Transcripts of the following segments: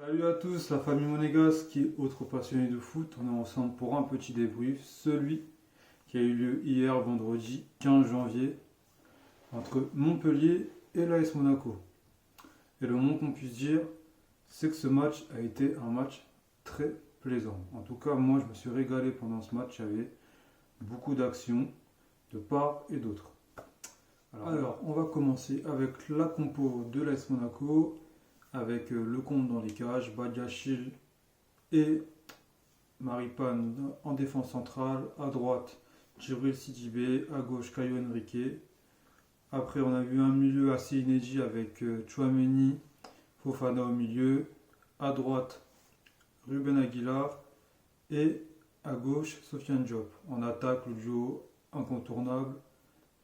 Salut à tous, la famille monégasque et autres passionnés de foot. On est ensemble pour un petit débrief, celui qui a eu lieu hier vendredi 15 janvier entre Montpellier et l'AS Monaco. Et le moins qu'on puisse dire, c'est que ce match a été un match très plaisant. En tout cas, moi je me suis régalé pendant ce match, il y avait beaucoup d'actions de part et d'autre. Alors, on va commencer avec la compo de l'AS Monaco, avec le compte dans les cages, Badiachil et Maripane en défense centrale, à droite Djibril Sidibé, à gauche Caio Henrique. Après on a vu un milieu assez inédit avec Tchouaméni, Fofana au milieu, à droite Ruben Aguilar et à gauche Sofiane Diop. En attaque le duo incontournable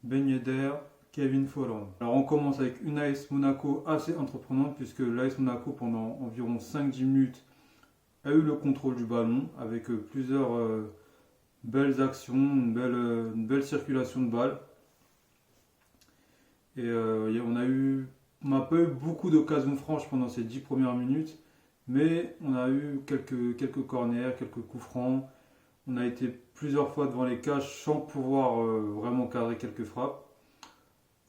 Ben Yedder, Kevin Folland. Alors on commence avec une AS Monaco assez entreprenante puisque l'AS Monaco pendant environ 5-10 minutes a eu le contrôle du ballon avec plusieurs belles actions, une belle circulation de balles. Et on n'a pas eu beaucoup d'occasions franches pendant ces 10 premières minutes, mais on a eu quelques corners, quelques coups francs. On a été plusieurs fois devant les cages sans pouvoir vraiment cadrer quelques frappes.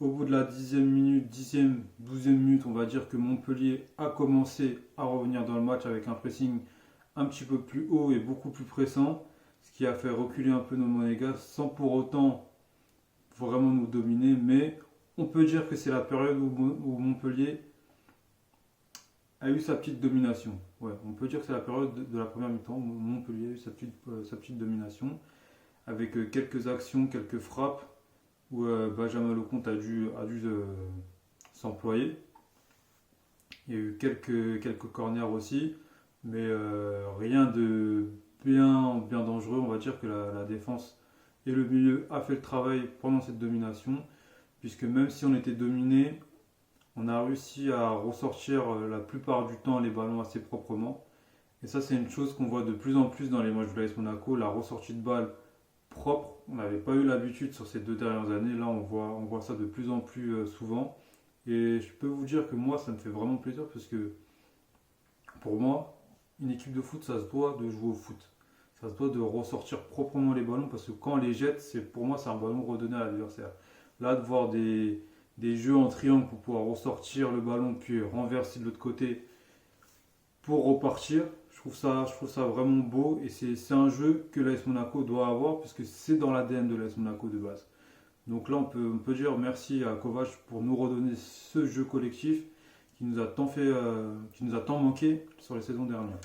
Au bout de la 10e minute, 10e, 12e minute, on va dire que Montpellier a commencé à revenir dans le match avec un pressing un petit peu plus haut et beaucoup plus pressant, ce qui a fait reculer un peu nos Monégas sans pour autant vraiment nous dominer. Mais on peut dire que c'est la période où Montpellier a eu sa petite domination. Ouais, on peut dire que c'est la période de la première mi-temps où Montpellier a eu sa petite domination avec quelques actions, quelques frappes où Benjamin Lecomte a dû s'employer. Il y a eu quelques corners aussi, mais rien de bien dangereux. On va dire que la défense et le milieu a fait le travail pendant cette domination, puisque même si on était dominé, on a réussi à ressortir la plupart du temps les ballons assez proprement. Et ça, c'est une chose qu'on voit de plus en plus dans les matchs de l'AS Monaco, la ressortie de balles propre. On n'avait pas eu l'habitude sur ces 2 dernières années. Là, on voit ça de plus en plus souvent. Et je peux vous dire que moi, ça me fait vraiment plaisir parce que pour moi, une équipe de foot, ça se doit de jouer au foot. Ça se doit de ressortir proprement les ballons parce que quand on les jette, pour moi, c'est un ballon redonné à l'adversaire. Là, de voir des jeux en triangle pour pouvoir ressortir le ballon puis renverser de l'autre côté pour repartir, je trouve ça vraiment beau et c'est un jeu que l'AS Monaco doit avoir parce que c'est dans l'ADN de l'AS Monaco de base. Donc là, on peut dire merci à Kovac pour nous redonner ce jeu collectif qui nous a qui nous a tant manqué sur les saisons dernières.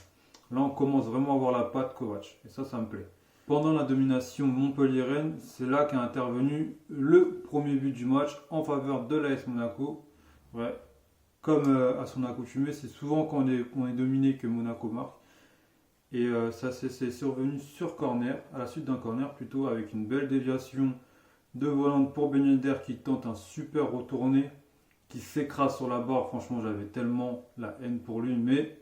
Là, on commence vraiment à voir la patte Kovac et ça me plaît. Pendant la domination Montpellier-Rennes, c'est là qu'a intervenu le premier but du match en faveur de l'AS Monaco. Ouais, comme à son accoutumée, c'est souvent quand on est dominé que Monaco marque. Et ça c'est survenu sur corner, à la suite d'un corner plutôt, avec une belle déviation de volante pour Ben Yedder qui tente un super retourné, qui s'écrase sur la barre. Franchement, j'avais tellement la haine pour lui, mais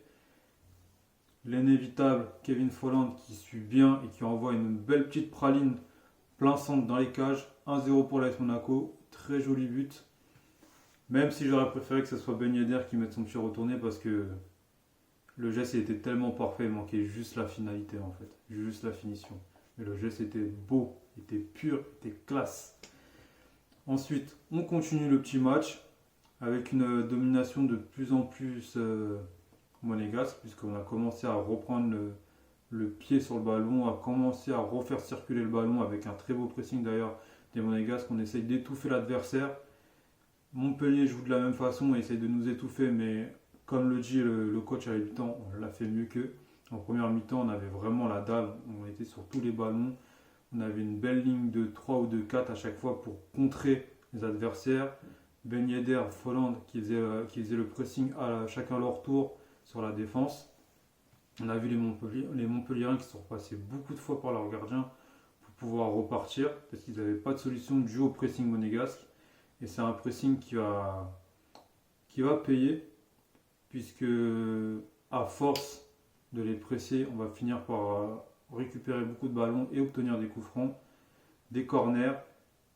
l'inévitable Kevin Folland qui suit bien et qui envoie une belle petite praline plein centre dans les cages. 1-0 pour l'AS Monaco, très joli but. Même si j'aurais préféré que ce soit Ben Yedder qui mette son petit retourné parce que le geste était tellement parfait, il manquait juste la finalité en fait, juste la finition. Mais le geste était beau, était pur, était classe. Ensuite, on continue le petit match avec une domination de plus en plus monégasque, puisqu'on a commencé à reprendre le pied sur le ballon, a commencé à refaire circuler le ballon avec un très beau pressing d'ailleurs des monégasques. On essaye d'étouffer l'adversaire. Montpellier joue de la même façon et essaye de nous étouffer, mais comme le dit le coach à la mi-temps, on l'a fait mieux qu'eux. En première mi-temps, on avait vraiment la dalle, on était sur tous les ballons. On avait une belle ligne de 3 ou de 4 à chaque fois pour contrer les adversaires. Ben Yedder, Folland qui faisait le pressing à chacun leur tour sur la défense. On a vu les Montpelliérains qui sont repassés beaucoup de fois par leur gardien pour pouvoir repartir parce qu'ils n'avaient pas de solution due au pressing monégasque. Et c'est un pressing qui va payer puisque à force de les presser, on va finir par récupérer beaucoup de ballons et obtenir des coups francs, des corners,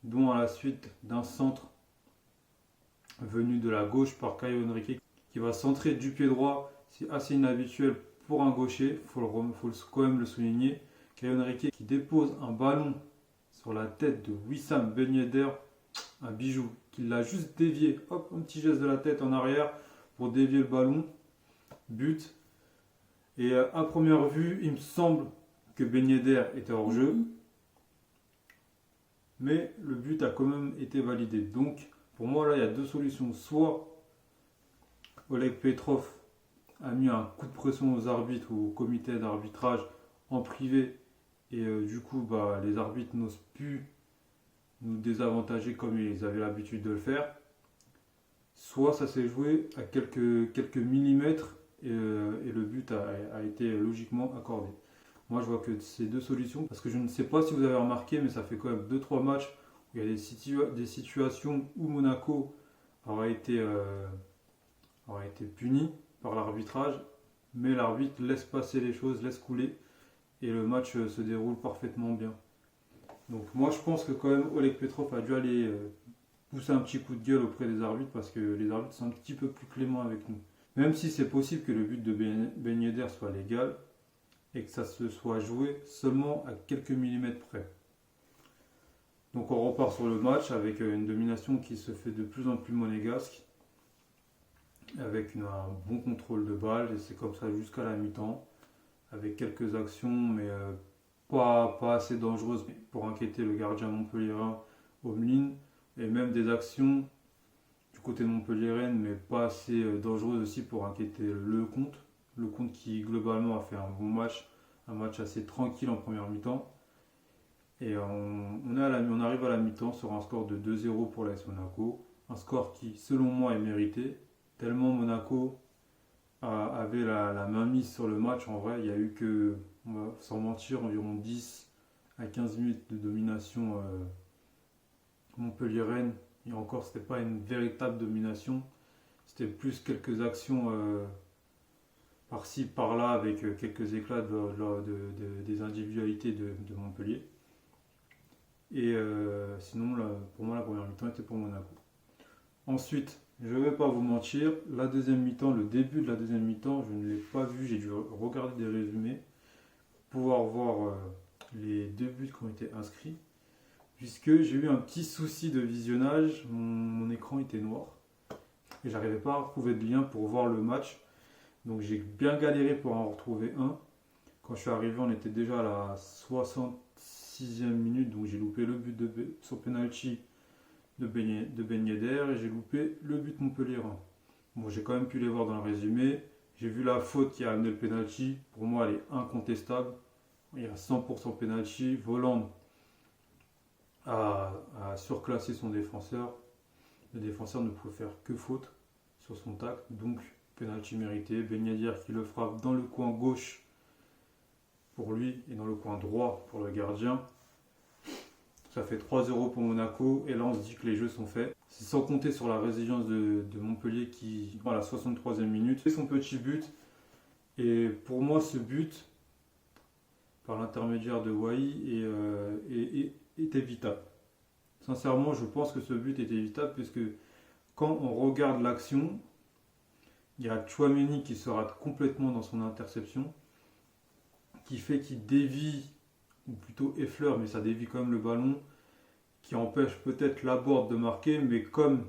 dont à la suite d'un centre venu de la gauche par Caio Henrique qui va centrer du pied droit c'est assez inhabituel pour un gaucher, quand même le souligner. Caio Henrique qui dépose un ballon sur la tête de Wissam Ben Yedder, un bijou, qui l'a juste dévié, hop, un petit geste de la tête en arrière pour dévier le ballon, but. Et à première vue, il me semble que Ben Yedder était hors jeu, mais le but a quand même été validé. Donc pour moi là, il y a deux solutions. Soit Oleg Petrov a mis un coup de pression aux arbitres ou au comité d'arbitrage en privé et du coup les arbitres n'osent plus nous désavantager comme ils avaient l'habitude de le faire. Soit ça s'est joué à quelques millimètres et le but a été logiquement accordé. Moi je vois que ces deux solutions, parce que je ne sais pas si vous avez remarqué, mais ça fait quand même 2-3 matchs où il y a des situations où Monaco aurait été puni par l'arbitrage, mais l'arbitre laisse passer les choses, laisse couler, et le match se déroule parfaitement bien. Donc moi je pense que quand même Oleg Petrov a dû aller pousser un petit coup de gueule auprès des arbitres, parce que les arbitres sont un petit peu plus cléments avec nous. Même si c'est possible que le but de Ben Yedder soit légal, et que ça se soit joué seulement à quelques millimètres près. Donc on repart sur le match avec une domination qui se fait de plus en plus monégasque, avec un bon contrôle de balle, et c'est comme ça jusqu'à la mi-temps, avec quelques actions, mais pas assez dangereuses pour inquiéter le gardien montpelliérain Omlin, et même des actions du côté de montpelliérain, mais pas assez dangereuses aussi pour inquiéter le Comte qui globalement a fait un bon match, un match assez tranquille en première mi-temps. Et on arrive à la mi-temps sur un score de 2-0 pour l'AS Monaco, un score qui selon moi est mérité, tellement Monaco avait la main mise sur le match. En vrai, il y a eu que, sans mentir, environ 10 à 15 minutes de domination montpelliéraine, et encore c'était pas une véritable domination, c'était plus quelques actions par-ci, par-là, avec quelques éclats des individualités de Montpellier. Et sinon, pour moi, la première mi-temps était pour Monaco. Ensuite, je ne vais pas vous mentir, la deuxième mi-temps, le début de la deuxième mi-temps, je ne l'ai pas vu, j'ai dû regarder des résumés pour pouvoir voir les deux buts qui ont été inscrits, puisque j'ai eu un petit souci de visionnage, mon écran était noir, et j'arrivais pas à retrouver de lien pour voir le match. Donc j'ai bien galéré pour en retrouver un. Quand je suis arrivé, on était déjà à la 66e minute, donc j'ai loupé le but sur penalty de Ben Yedder, et j'ai loupé le but montpelliérain. Bon, j'ai quand même pu les voir dans le résumé. J'ai vu la faute qui a amené le penalty. Pour moi, elle est incontestable. Il y a 100% penalty. Volland a surclassé son défenseur. Le défenseur ne pouvait faire que faute sur son tacle, donc penalty mérité. Ben Yedder qui le frappe dans le coin gauche pour lui et dans le coin droit pour le gardien. Ça fait 3-0 pour Monaco, et là on se dit que les jeux sont faits. C'est sans compter sur la résilience de Montpellier qui, à la 63e minute, fait son petit but. Et pour moi, ce but, par l'intermédiaire de Wai, est évitable. Sincèrement, je pense que ce but est évitable, puisque quand on regarde l'action, il y a Tchouaméni qui se rate complètement dans son interception, qui fait qu'il dévie, ou plutôt effleure, mais ça dévie quand même le ballon, qui empêche peut-être Laborde de marquer, mais comme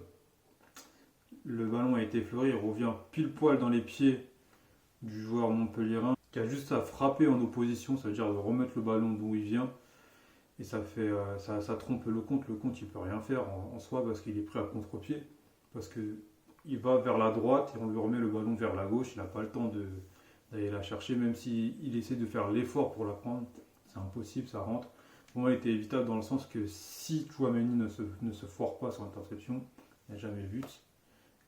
le ballon a été effleuré, il revient pile poil dans les pieds du joueur montpelliérain, qui a juste à frapper en opposition, ça veut dire de remettre le ballon d'où il vient, et ça trompe le Comte. Le Comte il peut rien faire en soi, parce qu'il est pris à contre-pied, parce qu'il va vers la droite et on lui remet le ballon vers la gauche, il n'a pas le temps d'aller la chercher, même s'il essaie de faire l'effort pour la prendre, c'est impossible, ça rentre. Pour moi, il était évitable dans le sens que si Tchouaméni ne se foire pas sur l'interception, il n'y a jamais but.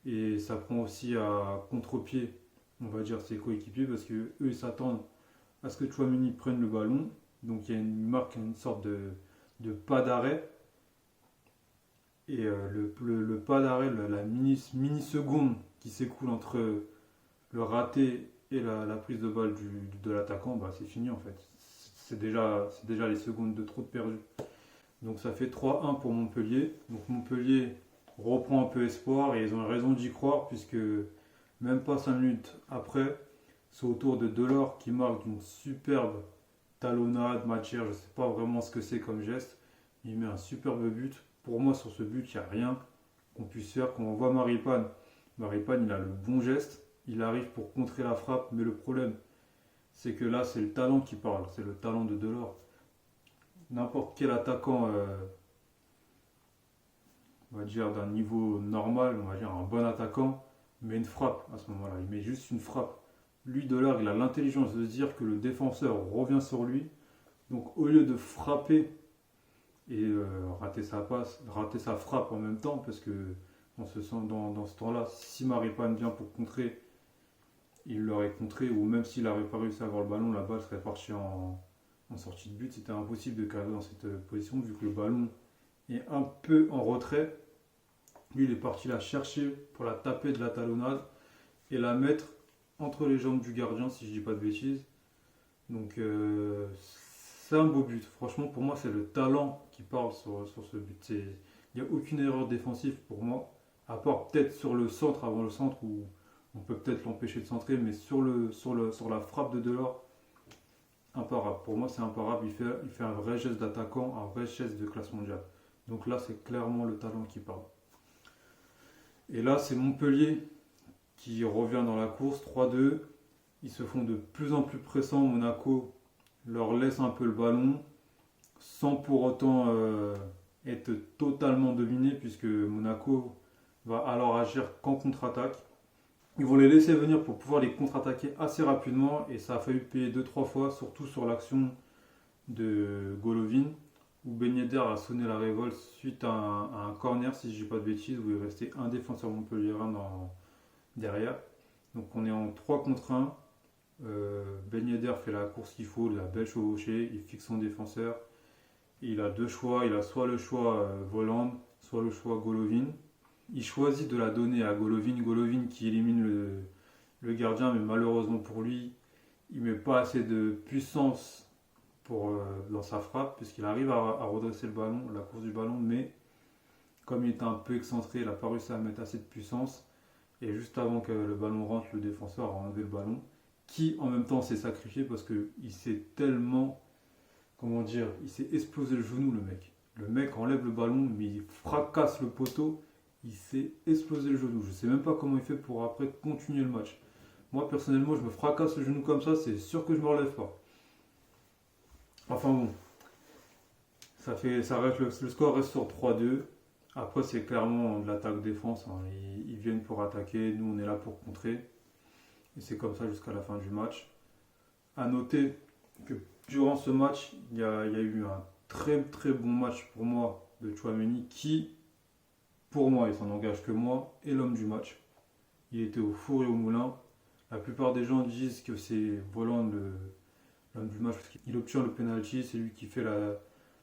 Et ça prend aussi à contre-pied, on va dire, ses coéquipiers, parce qu'eux, ils s'attendent à ce que Tchouaméni prenne le ballon. Donc il y a une sorte de pas d'arrêt. Et le pas d'arrêt, la mini-seconde qui s'écoule entre le raté et la prise de balle de l'attaquant, c'est fini en fait. C'est déjà les secondes de trop de perdu. Donc ça fait 3-1 pour Montpellier. Donc Montpellier reprend un peu espoir, et ils ont raison d'y croire, puisque même pas 5 minutes après, c'est autour de Delors qui marque d'une superbe talonnade, matière, je ne sais pas vraiment ce que c'est comme geste. Il met un superbe but. Pour moi, sur ce but, il n'y a rien qu'on puisse faire. Quand on voit Maripane, Maripane, il a le bon geste. Il arrive pour contrer la frappe, mais le problème, c'est que là, c'est le talent qui parle. C'est le talent de Delors. N'importe quel attaquant, on va dire d'un niveau normal, on va dire un bon attaquant, met une frappe à ce moment-là. Il met juste une frappe. Lui, Delors, il a l'intelligence de se dire que le défenseur revient sur lui. Donc, au lieu de frapper et rater sa passe, rater sa frappe en même temps, parce que dans ce temps-là, si Maripane vient pour contrer, il l'aurait contré, ou même s'il n'aurait pas réussi à avoir le ballon, la balle serait partie en sortie de but. C'était impossible de cadrer dans cette position, vu que le ballon est un peu en retrait. Lui, il est parti la chercher pour la taper de la talonnade et la mettre entre les jambes du gardien, si je dis pas de bêtises. Donc, c'est un beau but. Franchement, pour moi, c'est le talent qui parle sur ce but. Il n'y a aucune erreur défensive pour moi, à part peut-être sur le centre, avant le centre, où on peut peut-être l'empêcher de centrer, mais sur la frappe de Delors, imparable. Pour moi, c'est imparable. Il fait un vrai geste d'attaquant, un vrai geste de classe mondiale. Donc là, c'est clairement le talent qui parle. Et là, c'est Montpellier qui revient dans la course, 3-2. Ils se font de plus en plus pressants. Monaco leur laisse un peu le ballon, sans pour autant être totalement dominé, puisque Monaco va alors agir qu'en contre-attaque. Ils vont les laisser venir pour pouvoir les contre-attaquer assez rapidement, et ça a failli payer 2-3 fois, surtout sur l'action de Golovin, où Ben Yedder a sonné la révolte suite à un corner, si je ne dis pas de bêtises, où il restait un défenseur montpelliérain derrière. Donc on est en 3 contre 1. Ben Yedder fait la course qu'il faut, la belle chevauchée, il fixe son défenseur. Et il a deux choix, il a soit le choix Voland, soit le choix Golovin. Il choisit de la donner à Golovin, Golovin qui élimine le gardien, mais malheureusement pour lui, il ne met pas assez de puissance dans sa frappe, puisqu'il arrive à redresser le ballon, la course du ballon, mais comme il était un peu excentré, il n'a pas réussi à mettre assez de puissance. Et juste avant que le ballon rentre, le défenseur a enlevé le ballon, qui en même temps s'est sacrifié parce qu'il s'est tellement, comment dire, il s'est explosé le genou, le mec. Le mec enlève le ballon, mais il fracasse le poteau, il s'est explosé le genou. Je ne sais même pas comment il fait pour après continuer le match. Moi personnellement, je me fracasse le genou comme ça, c'est sûr que je ne me relève pas. Enfin bon, le score reste sur 3-2. Après, c'est clairement de l'attaque-défense. Hein. Ils viennent pour attaquer, nous on est là pour contrer. Et c'est comme ça jusqu'à la fin du match. A noter que durant ce match, il y a eu un très très bon match pour moi de Tchouaméni qui, pour moi, il s'en engage que moi, est l'homme du match. Il était au four et au moulin. La plupart des gens disent que c'est Voland l'homme du match parce qu'il obtient le penalty, c'est lui qui fait la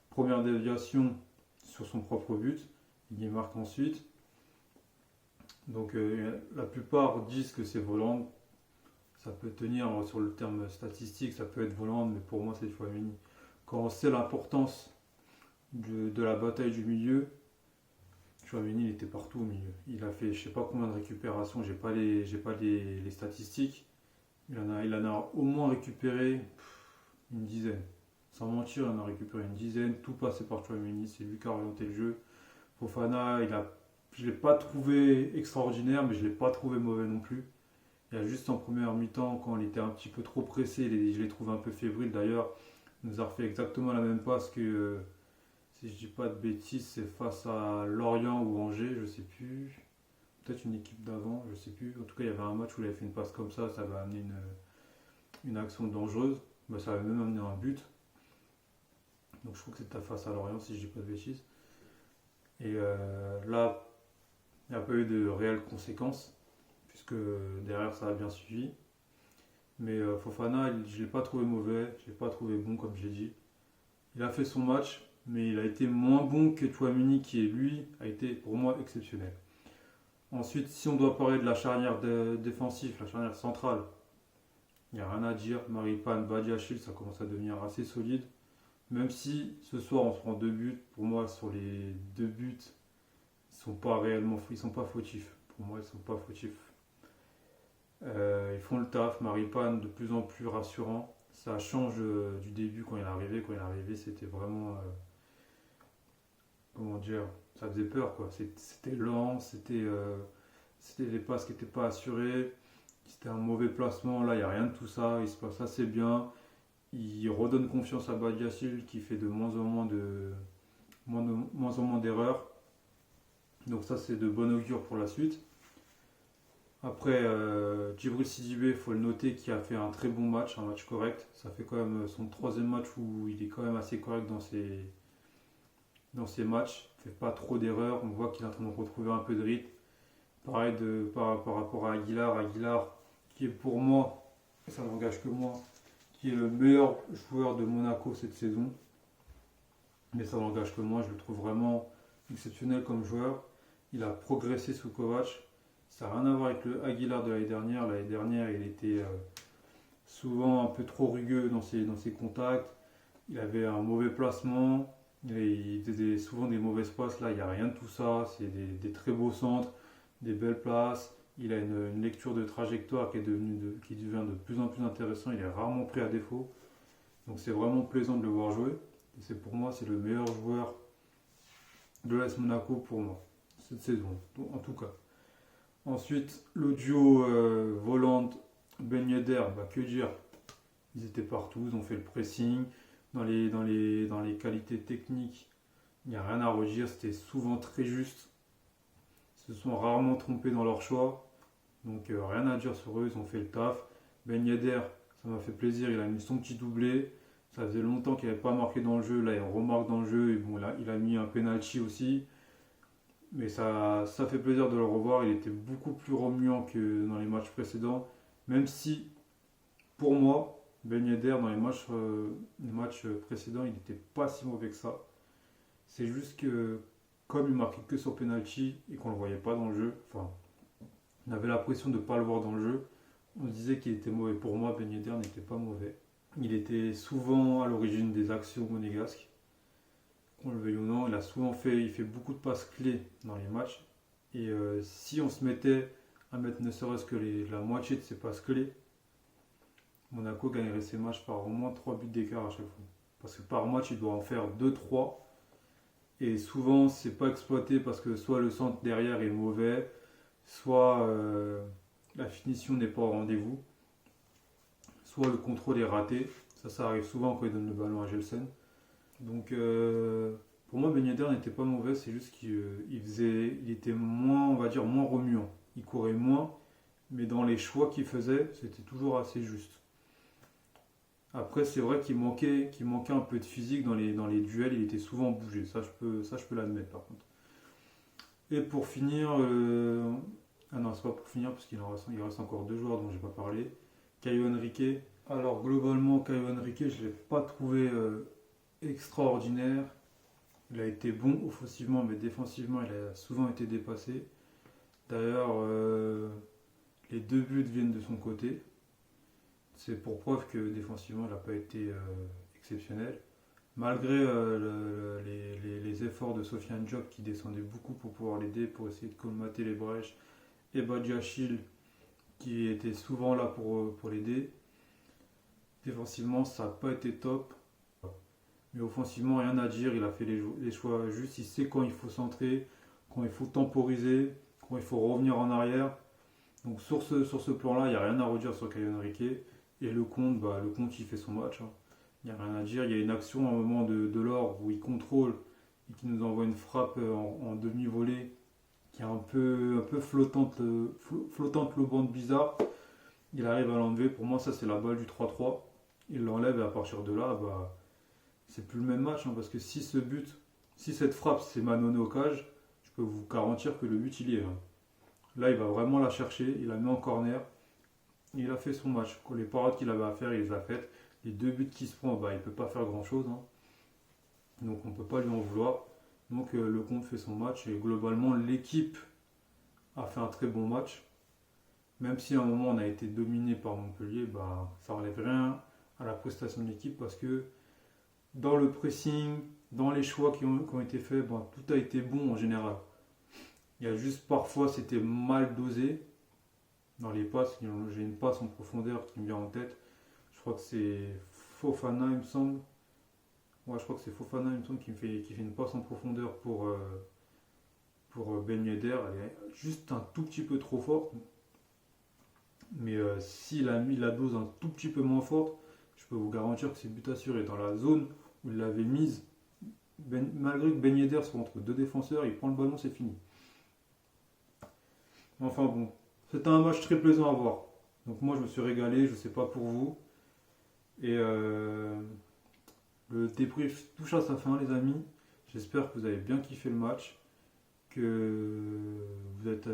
première déviation sur son propre but. Il y marque ensuite. Donc la plupart disent que c'est Voland. Ça peut tenir sur le terme statistique, ça peut être Voland, mais pour moi c'est Tchouaméni. Quand on sait l'importance de la bataille du milieu, Tchouaméni il était partout au milieu. Il a fait je sais pas combien de récupérations, j'ai pas les statistiques. Il en a au moins récupéré une dizaine. Sans mentir, il en a récupéré une dizaine. Tout passé par Tchouaméni, c'est lui qui a orienté le jeu. Fofana, je ne l'ai pas trouvé extraordinaire, mais je ne l'ai pas trouvé mauvais non plus. Il y a juste en première mi-temps, quand il était un petit peu trop pressé, je l'ai trouvé un peu fébrile. D'ailleurs, il nous a refait exactement la même passe que, si je ne dis pas de bêtises, c'est face à Lorient ou Angers, je ne sais plus. Peut-être une équipe d'avant, je ne sais plus. En tout cas, il y avait un match où il avait fait une passe comme ça avait amené une action dangereuse. Ça avait même amené un but. Donc je crois que c'était face à Lorient, si je ne dis pas de bêtises. Et là, il n'y a pas eu de réelles conséquences, puisque derrière ça a bien suivi. Mais Fofana, je ne l'ai pas trouvé mauvais, je ne l'ai pas trouvé bon comme j'ai dit. Il a fait son match, mais il a été moins bon que Tchouaméni qui, lui, a été pour moi exceptionnel. Ensuite, si on doit parler de la charnière défensive, la charnière centrale, il n'y a rien à dire. Maripane, Badiachil, ça commence à devenir assez solide. Même si ce soir on se prend 2 buts, pour moi sur les 2 buts, ils sont pas fautifs. Pour moi, ils sont pas fautifs. Ils font le taf, Maripane de plus en plus rassurant. Ça change du début quand il est arrivé. Quand il est arrivé, c'était vraiment, comment dire, ça faisait peur quoi. C'était lent, c'était des passes qui n'étaient pas assurées, c'était un mauvais placement. Là, il n'y a rien de tout ça. Il se passe assez bien. Il redonne confiance à Badiachil qui fait de moins en moins d'erreurs. Donc ça, c'est de bon augure pour la suite. Après, Djibril Sidibé, il faut le noter, qui a fait un très bon match, un match correct. Ça fait quand même son troisième match où il est quand même assez correct dans ses matchs. Il ne fait pas trop d'erreurs. On voit qu'il est en train de retrouver un peu de rythme. Pareil par rapport à Aguilar. Aguilar, qui est pour moi, et ça n'engage que moi, qui est le meilleur joueur de Monaco cette saison. Mais ça n'engage que moi, je le trouve vraiment exceptionnel comme joueur. Il a progressé sous Kovac. Ça n'a rien à voir avec le Aguilar de l'année dernière. L'année dernière, il était souvent un peu trop rugueux dans ses contacts. Il avait un mauvais placement. Il faisait souvent des mauvaises passes. Là, il n'y a rien de tout ça. C'est des très beaux centres, des belles places. Il a une lecture de trajectoire qui devient de plus en plus intéressant. Il est rarement pris à défaut. Donc c'est vraiment plaisant de le voir jouer. Et pour moi, c'est le meilleur joueur de l'AS Monaco pour moi, cette saison, en tout cas. Ensuite, le duo Voland-Ben Yedder, que dire. Ils étaient partout, ils ont fait le pressing. Dans les qualités techniques, il n'y a rien à redire, c'était souvent très juste. Ils se sont rarement trompés dans leur choix. Donc rien à dire sur eux, ils ont fait le taf. Ben Yedder, ça m'a fait plaisir, il a mis son petit doublé. Ça faisait longtemps qu'il n'avait pas marqué dans le jeu, là il remarque dans le jeu, et bon, là, il a mis un penalty aussi. Mais ça fait plaisir de le revoir, il était beaucoup plus remuant que dans les matchs précédents. Même si, pour moi, Ben Yedder, dans les matchs précédents, il n'était pas si mauvais que ça. C'est juste que, comme il marquait que sur penalty et qu'on ne le voyait pas dans le jeu, enfin, on avait l'impression de ne pas le voir dans le jeu, on se disait qu'il était mauvais. Pour moi, Ben Yedder n'était pas mauvais. Il était souvent à l'origine des actions monégasques. Qu'on le veuille ou non, il fait beaucoup de passes clés dans les matchs. Et si on se mettait à mettre ne serait-ce que la moitié de ses passes clés, Monaco gagnerait ses matchs par au moins 3 buts d'écart à chaque fois. Parce que par match, il doit en faire 2-3. Et souvent, c'est pas exploité parce que soit le centre derrière est mauvais, soit la finition n'est pas au rendez-vous, soit le contrôle est raté. Ça arrive souvent quand il donne le ballon à Gelsen. Donc pour moi, Ben Yedder n'était pas mauvais, c'est juste qu'il était moins, on va dire, moins remuant. Il courait moins, mais dans les choix qu'il faisait, c'était toujours assez juste. Après, c'est vrai qu'il manquait un peu de physique dans les duels, il était souvent bougé. Ça, je peux l'admettre par contre. Et pour finir, ah non, c'est pas pour finir parce il reste encore deux joueurs dont j'ai pas parlé. Caio Henrique. Alors globalement, Caio Henrique, je l'ai pas trouvé extraordinaire. Il a été bon offensivement, mais défensivement, il a souvent été dépassé. D'ailleurs, les deux buts viennent de son côté. C'est pour preuve que défensivement, il n'a pas été exceptionnel. Malgré les efforts de Sofiane Diop qui descendait beaucoup pour pouvoir l'aider, pour essayer de colmater les brèches, et Badiachil qui était souvent là pour l'aider. Défensivement, ça n'a pas été top. Mais offensivement, rien à dire. Il a fait les choix justes. Il sait quand il faut centrer, quand il faut temporiser, quand il faut revenir en arrière. Donc sur ce plan-là, il n'y a rien à redire sur Caio Henrique. Et le compte, il fait son match. Il n'y a rien à dire. Il y a une action à un moment de l'or où il contrôle et qui nous envoie une frappe en demi-volée qui est un peu flottante, le bande bizarre. Il arrive à l'enlever. Pour moi, ça c'est la balle du 3-3. Il l'enlève et à partir de là, c'est plus le même match. Parce que si cette frappe c'est Manone au cage, je peux vous garantir que le but il y est. Là, il va vraiment la chercher. Il la met en corner. Il a fait son match. Les parades qu'il avait à faire, il les a faites. Les deux buts qu'il se prend, il ne peut pas faire grand chose. Donc on ne peut pas lui en vouloir. Donc le compte fait son match. Et globalement, l'équipe a fait un très bon match. Même si à un moment on a été dominé par Montpellier, ça n'enlève rien à la prestation de l'équipe parce que dans le pressing, dans les choix qui ont été faits, tout a été bon en général. Il y a juste parfois c'était mal dosé. dans les passes. J'ai une passe en profondeur qui me vient en tête. Je crois que c'est Fofana, il me semble. Ouais, je crois que c'est Fofana, il me semble, qui fait une passe en profondeur pour Ben Yedder. Elle est juste un tout petit peu trop forte. Mais s'il a mis la dose un tout petit peu moins forte, je peux vous garantir que c'est but assuré. Dans la zone où il l'avait mise, malgré que Ben Yedder soit entre deux défenseurs, il prend le ballon, c'est fini. Enfin bon, c'était un match très plaisant à voir. Donc moi je me suis régalé, je sais pas pour vous. Et le débrief touche à sa fin les amis. J'espère que vous avez bien kiffé le match, que vous êtes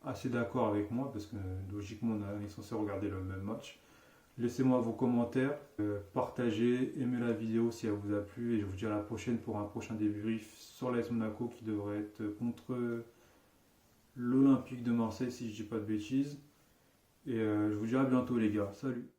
assez d'accord avec moi, parce que logiquement on est censé regarder le même match. Laissez-moi vos commentaires, partagez, aimez la vidéo si elle vous a plu et je vous dis à la prochaine pour un prochain débrief sur l'AS Monaco qui devrait être contre l'Olympique de Marseille si je dis pas de bêtises. Et je vous dis à bientôt les gars. Salut!